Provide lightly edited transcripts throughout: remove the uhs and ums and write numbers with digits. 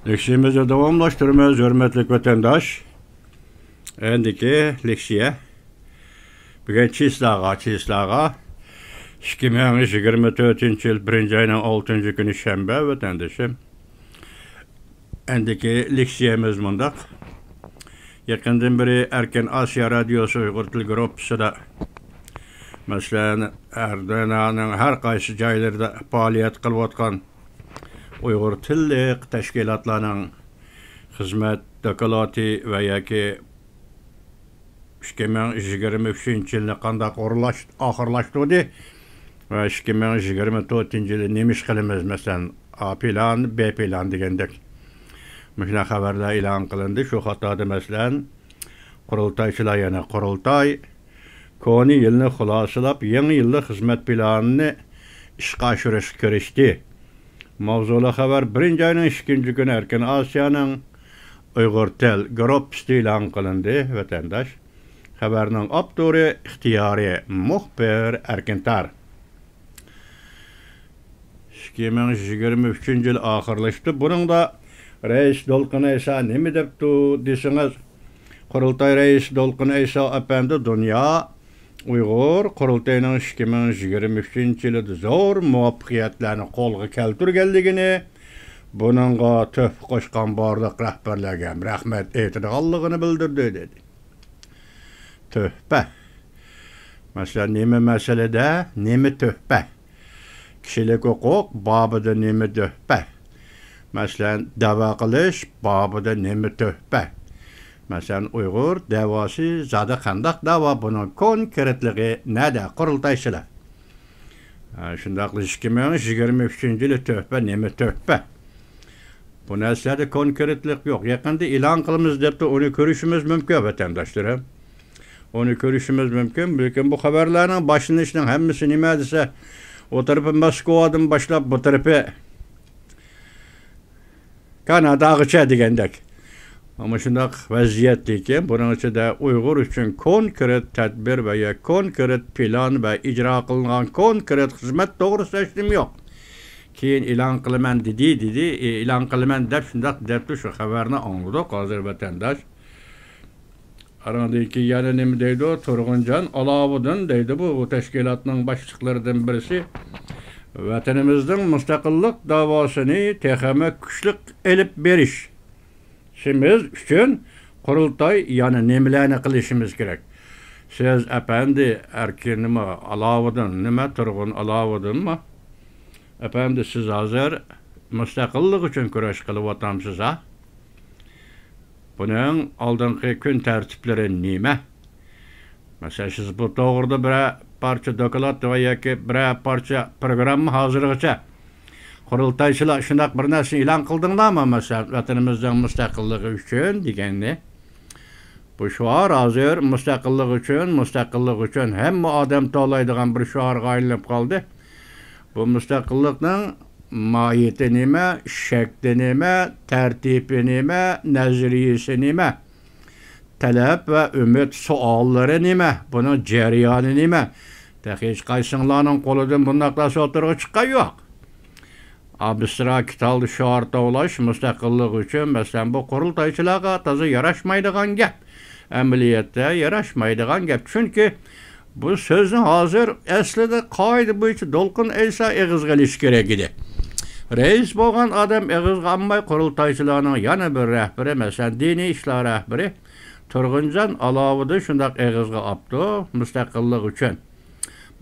Leksiyemizi davamlaştırmaz, hürmetli vatandaş. Endiki leksiye. Bugün Çislağa. 2024 yıl 1. ayının 6. günü şembe vatandaşım. Endiki leksiyemiz mundak. Yakından beri Erken Asya Radyosu Uygur Til Gruppusida mesela Erdoğan'ın her kaysı caylarda faaliyet kılıyotgan Uygur tillik teşkilatlarının hizmet doklati ve yaki 2023 yılını kandak ahırlaştırdı ve 2024 yılı nemiş kılımız mesela A plan, B plan degendek. Mesela haberde ilan kılındı. Şu hatada mesela kurultayçılar yana kurultay koni yılını hulasılap yeni yıllık hizmet planını işe aşırış kirişti. Mavzulu haber 1. ayının 2. günü Erken Asya'nın Uygur Til Gruppusida ilan kılındı vatandaş. Haberinin abduri ihtiyari muhbir Erkentar. 2023 yıl ahırlaştı. Bunun da Reis Dolkun Eysa nemi depti desiniz? Kurultay Reis Dolkun Eysa efendi dünya Uygur Kurultayının 2023 yılı zor muvaffakiyetlerini kolga keltirgenligini bununla töhf koşkan barlık rehberlerge rahmet eytidiğallığını bildirdi dedi. Töhfe. Mesela nemi meselede nemi töhfe. Kişilik hukuk babıda nemi töhfe. Mesela dava qilish babıda nemi töhfe. Mesela Uygur davası zada qandaq dava bunun konkretligi nada qurultayçılar. Şundaq 2023 yılı töhfe nemi töhfe. Bu narsalarda konkretlik yok. Yaqında ilan qılımız depti onu görüşümüz mümkün vatandaşlarım. Onu görüşümüz mümkün. Lekin bu haberlerin başlanışının hemmisi nima dese o tarafı Moskvadan başlap bu tarafı Kanada'ya degendek. Ama şundaq vaziyetdeki bunun içinde Uygur için konkret tedbir veya konkret plan ve icra kılınan konkret hizmet doğru seçtim yok. Keyin ilan kılıman dedi ilan kılıman dep şundaq depti şu haberini anladık hazır vatandaş. Aradaki yani nemi deydi o Turguncan Alavudin deydi bu teşkilatının başlıklarından birisi. Vatanımızın müstakillik davasını tehame güçlük elip beriş. Şimiz üçün kurultay yani nemilerini kılışımız gerek. Siz efendi erkenimi Alavudin nime Turgun Alavudin mi? Efendi siz hazır müstakillik için kuruluş kılıp otamsız ha? Bunun aldığınki gün tertipleri nime? Mesela siz bu doğruda bir parça doklat veya ki bir parça programı hazırlıkça kurultayçılar şundak bir narsa ilan kıldığında mı mesela vatanımızın müstakilliği için degenli. Bu şuar hazır müstakillik için hem adam tolaydıgan bir şuar gayılıp kaldı. Bu müstakillikten mahiyeti nime, şekli nime, tertibi nime, nezriyesi nime, talep ve ümit sualları nime, bunun cereyanı nime. Hiç kaysınlarının koludan bundakla oturuğa çıkan yok. Abistra kitaldı şuarda ulaş, müstakillik için mesela bu kurultayçılığa tazı yaraşmaydıgan gep. Emniyette yaraşmaydıgan gep. Çünkü bu sözün hazır eslide kaydı bu için Dolkun Eysa eğizgel işkere gidi. Reis boğan adam eğizganmay kurultayçılığının yana bir rehberi mesela dini işler rehberi Turguncan Alavudin şundak eğizge aptı müstakillik için.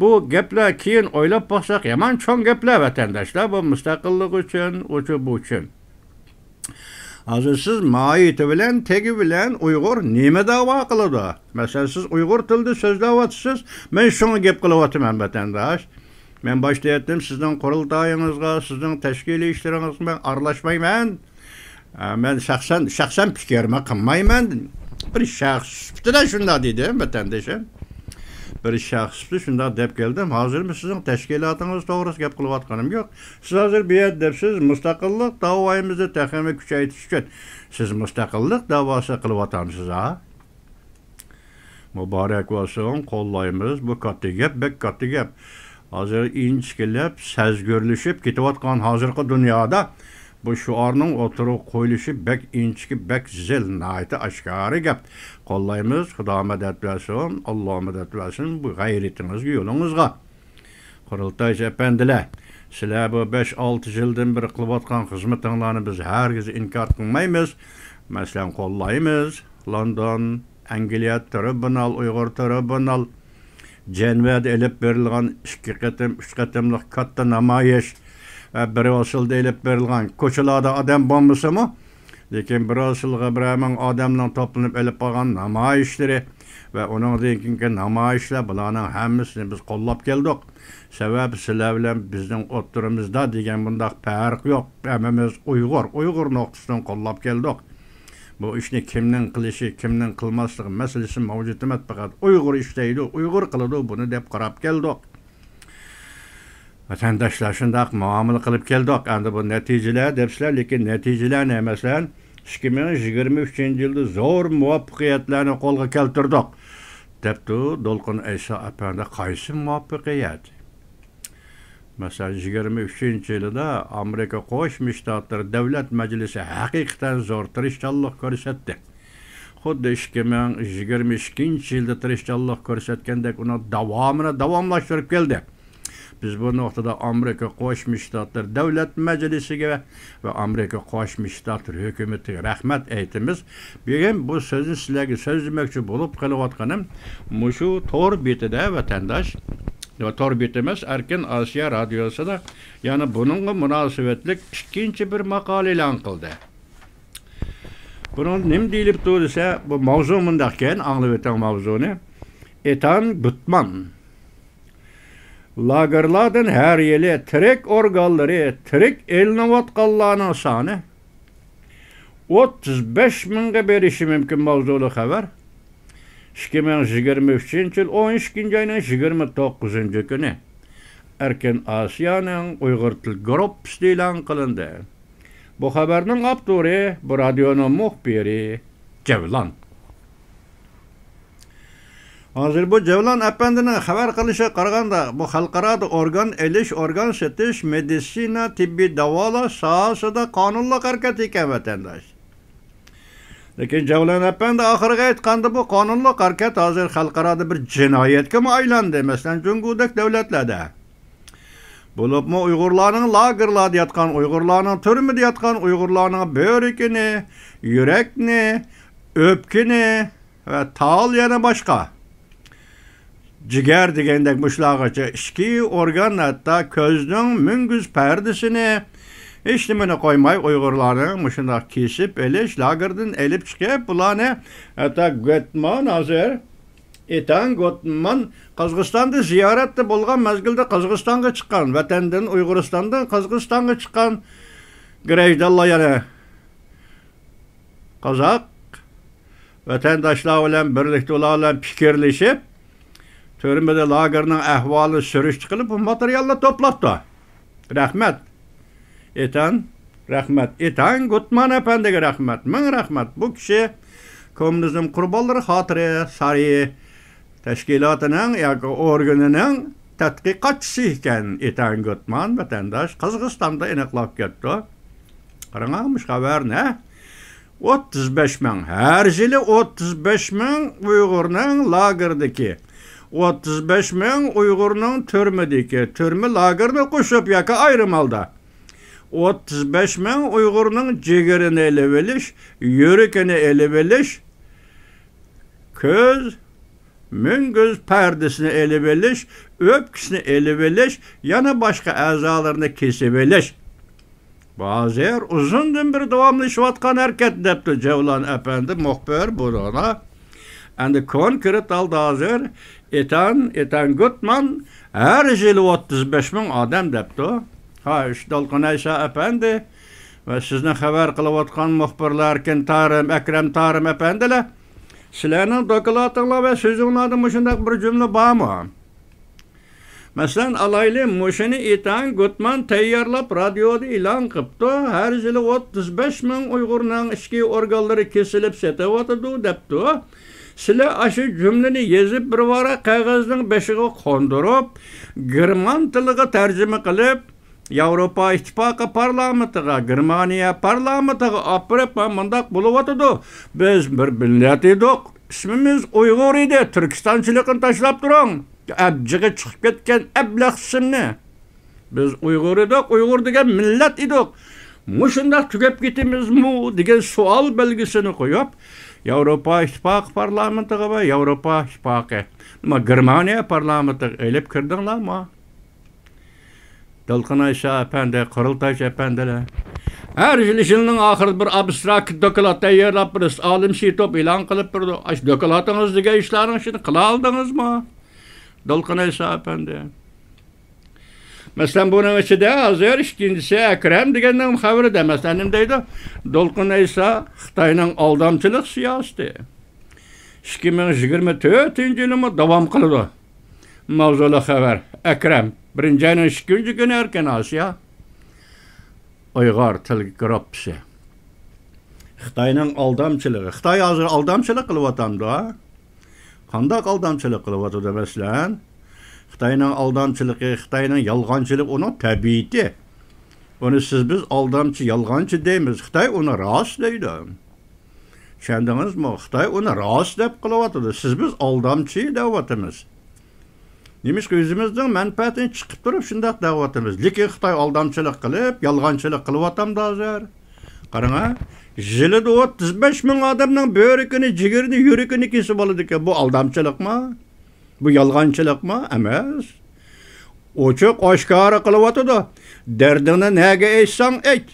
Bu gepler keyin oylap baksak yaman çoğun gepler vatandaşlar bu müstakillik için, bu için. Hazır siz maiyeti bilen, tegi bilen Uygur nime dava kılıdı? Mesela siz Uygur tilde söz davatısız, ben şunu gep kılıvatımen vatandaş. Ben başta ettim sizden kurultayınızga, sizden teşkili işlerinizga ben arlaşmayman. Ben şahsen fikirime kınmayman. Bir şahs de şunda dedim vatandaşım. Bir şahs şunda dep geldim. Hazır mı sizin teşkilatınız doğrusu gep kılıvatkanım yok. Siz hazır bir depsiz müstakillik davayımızı tehame küçeytiş için. Siz müstakillik davası kılıvatamsız ha? Mübarek olsun kollayımız bu katı gep, bek katı gep. Hazır inçkilep, sezgörlüşüp, kitivatkan hazırkı dünyada bu şuarning o'tirib qo'yilishi bek inchki, bek zil, nayta aşkarı gap. Qo'llaymiz, Xudo madad bersin, Alloh madad bersin bu g'ayratingizga, yo'lingizga. Qurultaychi apandilar, sizlar bu 5-6 yildan bir qilayotgan xizmatinglarni biz hargiz inkor qilmaymiz. Masalan, qo'llaymiz. London, Angliya tribunal, Uyg'ur tribunal, Cenva'da elib berilgan 2 qatim, 3 qatimlik katta namoyish ve bir asılda elib berilgan ko'chalarda adam bo'lmasimi, lekin bir asılga bir ming odamning toplanib elib qolgan namoyishları ve onun keyingi namoyishlar bularning hammasini biz qo'llab keldik. Sebebi sizlar bilan bizning o'ttirimizda degan bundaq farq yo'q. Hammamiz Uyg'ur nuqtasidan qo'llab keldik. Bu ishni kimning qilishi, kimning qilmasligi masalasi mavjud emas, faqat Uyg'ur ishlaydi, Uyg'ur qiladi, buni deb qarab keldik. Vatandaşlar shundoq muomala qilib keldik. Endi bu natijalar debsizlar, lekin natijalar ne? Masalan, 2023-yilda zo'r muvaffaqiyatlarni qo'lga keltirdik. Debdi Dolqin Aysa apanda qaysi muvaffaqiyat? Masalan, 23-yilda Amerika Qo'shma Shtatlar Davlat Majlisi haqiqatan zo'r tirishchilik ko'rsatdi. Xuddi 2022-yilda tirishchilik ko'rsatgandek uni davomlashtirib keldi. Biz bu noktada Amerika Qo'shma Shtatlar Davlat Majlisiga ve Amerika Qo'shma Shtatlar hukumatiga rahmat aytamiz. Bugun bu so'zni sizlarga so'zlamoqchi bo'lib qolayotganim mushu tor betida vatandosh tor bet emas, Erkin Asiya Radyosu'da yani bununla münasebetlik ikinci bir makale e'lon qildi. Bunun nim deyilib desa, bu mavzu mundaqken, anglab o'tgan mavzuni Ethan Gutmann lagerlardan her yili tirik organları, tirik elinayotganlarning soni 35 mingga berishi mumkin mavzuli xabar. 2023-yil 12-oyning 29-kuni Erkin Asiyaning Uyg'ur til gruppasi e'lon qilindi. Bu xabarning avtori bu radioning muxbiri Cevlan. Hozir bu Cevlan apandini xabar qilishiga qaraganda bu xalqaro organ elish, organ setish, meditsina, tibbiy davolash sohasida qonunliq harakat ekan vatandosh. Lekin Cevlan apandi oxiriga aytganda bu qonunliq harakat hozir xalqaro bir jinoyatga aylandi, masalan, Jungudek davlatlarda. Bo'libmi Uyg'urlarning lagerlarda yotgan, Uyg'urlarning turmida yotgan, Uyg'urlarning börekini, yurakni, o'pkini va tal yana boshqa ciger degandek muşlağaça işki organ hatta közün müngüz perdesini hiç nimene koymay Uygurların muşundaq kesip eliş lagerden elip çıkıp bulanı hatta Gutmann hazır Ethan Gutmann Qazg'istan'da ziyaretde bolgan mezgilde Qazg'istan'a çıkan vatandan Uyguristan'dan Qazg'istan'a çıkan Grejdallah yani Qazaq vatandaşlar bilan birlikte ularla fikirleşip Törmede lagerning ahvoli sürüş qilib bu materialni toplabdi. Rahmat. Ethan Gutmann apandiga rahmat. Ming rahmat. Bu kishi Kommunizm qurbonlari xotira sari tashkilotining yoki organining tadqiqotchisi ekan. Ethan Gutmann vatandosh Qozog'istonda aniqlab ketdi. Qarangamish xabar ne? 35 ming. Her yili 35 ming Uyg'urning lagerdagi 35 ming Uyg'urning türme lagerni qo'shib yoki ayrim holda 35 ming Uyg'urning jigirini elib olish, yurakini elib olish, ko'z, müngüz perdesini elib olish, o'pkisini elib olish, yana boshqa a'zolarni kesib olish. Bazılar uzundan bir davomlashayotgan harakat debdi Cevlan apandi muxbir bo'lana. Endi konkret aldı hazır Ethan Gutmann her yıl 35 ming adam debdi. Ha, işte Dolqin Aysa apandi ve sizden haber kılavatkan muhbirler Ekrem Tarım apandilar. Sizlerinin dokulatınglar ve sözünlerde muşundak bir cümle var mı? Mesela alaylı muşunu Ethan Gutmann tayyorlab radyoda e'lon qilibdi. Her yıl 35 ming Uyg'urning ichki organlari kesilib setayotidu debdi. Sizlar aşı cümleni yazıp bir vara qog'ozning beshiga qondirib, German tiliga tarjima qilib, Avrupa İttifakı parlamentiga, Germaniya parlamentiga apırıp mındaq buluvatıdı. Biz bir millet edik. İsmimiz Uygur idi. Türkistançılıkını taşlap durun. Abjığı çıkıp ketken ablaq isimni. Biz Uygur edik, Uygur degen millet edik. Muşundaq tükep gitimiz mu degen sual belgisini koyup Avrupa İttifakı parlamentiga ve Avrupa İttifakı. Ama Germaniya parlamentiga elip kirdinlar mı? Dalkın Ayşe Efendi, Kurultaycı Efendiler. Her yılın ahırı bir abstrakt dokulat tayyorlap birisiz. Alim top ilan kılıp birdi. Aş dokulatınız dege işlerin şimdi kıla aldınız mı? Dalkın Ayşe Efendi. Mesela bunun içinde hazır ikincisi Ekrem degenden haberi de. Mesela nimdeydi? Dalkın Ayşe Xitayning aldamçılık siyaseti. 2024 yılımı devam kıldı. Mavzulu haber. Ekrem. Birinci ayının 2. günü erken Asya. Uygar Tilgi Gruppsi. Xitayning aldamçılığı. Xitay hazır aldamçılık kılıp atamdı ha. Qandaq aldamçılık kılıp atıdı mesela. Xitayning aldamçılığı, Xitayning yalğançılığı onun tabiiti. Onu siz biz aldamçı, yalğançı deymiz. Xitay onu rast deydi. Şendiniz mi? Xitay onu rast deyip kılıp atıdı. Siz biz aldamçıyı deyip atımız. Demiş ki özümüzden menfaatini çıkıp durup şundaq davatımız. Lekin Xitay aldamçılık kılıp, yalğançılık kılıp atamdı hazır. Qarana, yılda 35 bin adamның börekini, jigirini, yürekini kesip aladı ki bu aldamçılık mı? Bu yalğançılık mı? Emas. Oçuq aşkara kılıp atıdı. Derdini nege eysan et.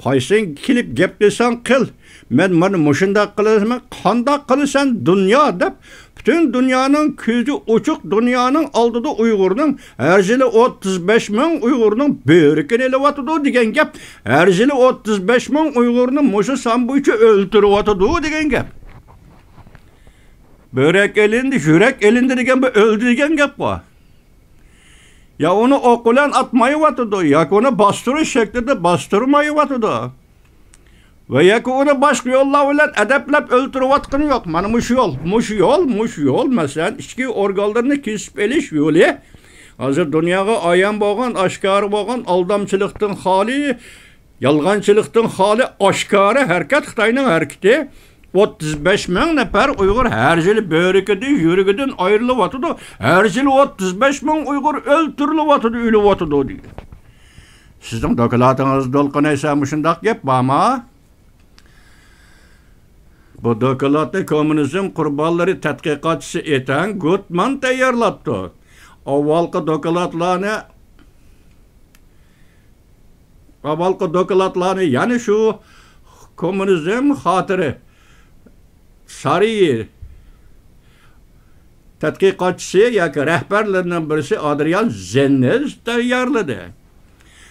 Qaysin kilip gep desen kıl. Men mana muşundaq kılısın, qandaq kılırsan dünya dep. Bütün dünyanın közü uçuk dünyanın aldığı Uygur'un her yılı 35 bin Uygur'un börekini elevatıdı degen gep. Her yılı 35 bin Uygur'un muşu sambuyçu öldürüvatıdı degen gep. Börek elindi, yürek elindi degen bu öldü degen gep var. Ya onu okulan atmayı vatıdı, ya onu bastırı şeklinde bastırmayı vatıdı. Ve ya ki onu başka yolla bilen edeplep öldürüvatkını yok. Mana muş yol. Mesela içki organlarını kesip eliş yolu. Hazır dünyaya ayan boğan, aşkarı boğan, aldamçılıktın hali, yalğançılıktın hali aşkarı hareket, Xitayning hareketi. 35 bin nefer Uygur her yıl börekedi, yürekeden ayrılıp atıdı. Her yıl 35 bin Uygur öldürülüp atıdı, ölüp atıdı diye. Sizin dokulatınız dolqanaysa muşundaq gep bama. Bu dokulatı komünizm kurbanları tədqiqatçısı eten Gutman tayyorlaptı. Avvalqı dokulatlarını yani şu komünizm hatırı Sarıyer tədqiqatçısı yoki rəhbərlərindən birisi Adrian Zennez tayyorladı.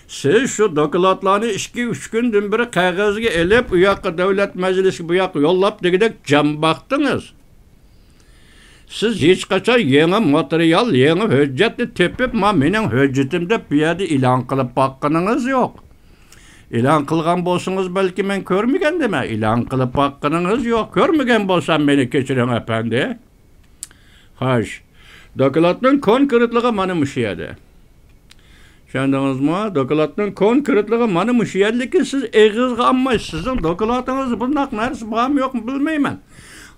Siz şu dokulatlarını 2-3 gündün biri kağızga elip, u yoqqa davlat majlisi bu yoqqa yollap degidek jam baqdınız. Siz hech qachon yangi material, yangi hujjatni tepib, mening hujjatim deb bu yerda e'lon qilib baqqaningiz yo'q. E'lon qilgan bo'lsangiz balki men ko'rmagandim. E'lon qilib baqqaningiz yo'q. Ko'rmagan bo'lsam meni kechiring efendi. Xo'sh. Dokladning konkretligi mana shu yerda. Şandınızmı? Dokulatın konkretliği mana shu yerliki siz egizga almaysiz. Sizin dokulatınız bundaq narsa bağım yok mu bilmeymen.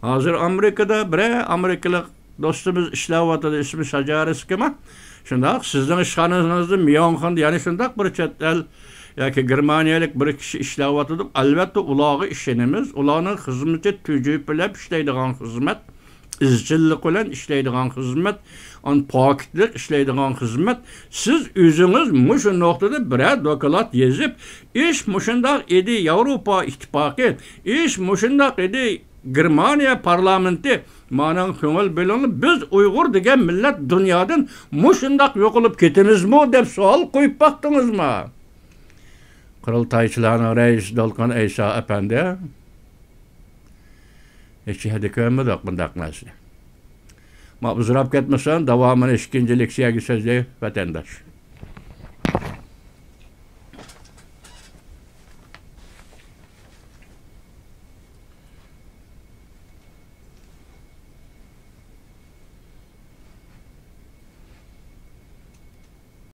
Hazır Amerika'da bir Amerikalı dostumuz işlevatıdı, ismi Sacaris kima. Şundaq sizin işxananızda Miyonxan yani şundaq bir chet el yoki Germaniyalik bir kishi işlevatıdı. Albatta ulağı işenimiz, ulağının xizmeti tüjüp bilib işleydigan xizmet. İzchillik bilan ishlaydigan xizmat, pokitlik ishlaydigan xizmat. Siz o'zingiz mushu nuqtada bir doklad yezib, ish mushundaq edi Yevropa ittifoqi, ish mushundaq edi Germaniya parlamenti. Maning ko'ngil bilan biz Uyg'ur degan millat dunyodan mushundaq yo'qolib ketamizmi deb savol qo'yib baqdingizmi? Qurultaychilarning raisi Dalqin Aysa apandi. Hiç hadi koymadık bundaq narsa. Ma uzrab ketmesen devamını ikinci leksiyaya gitseniz vatandaş.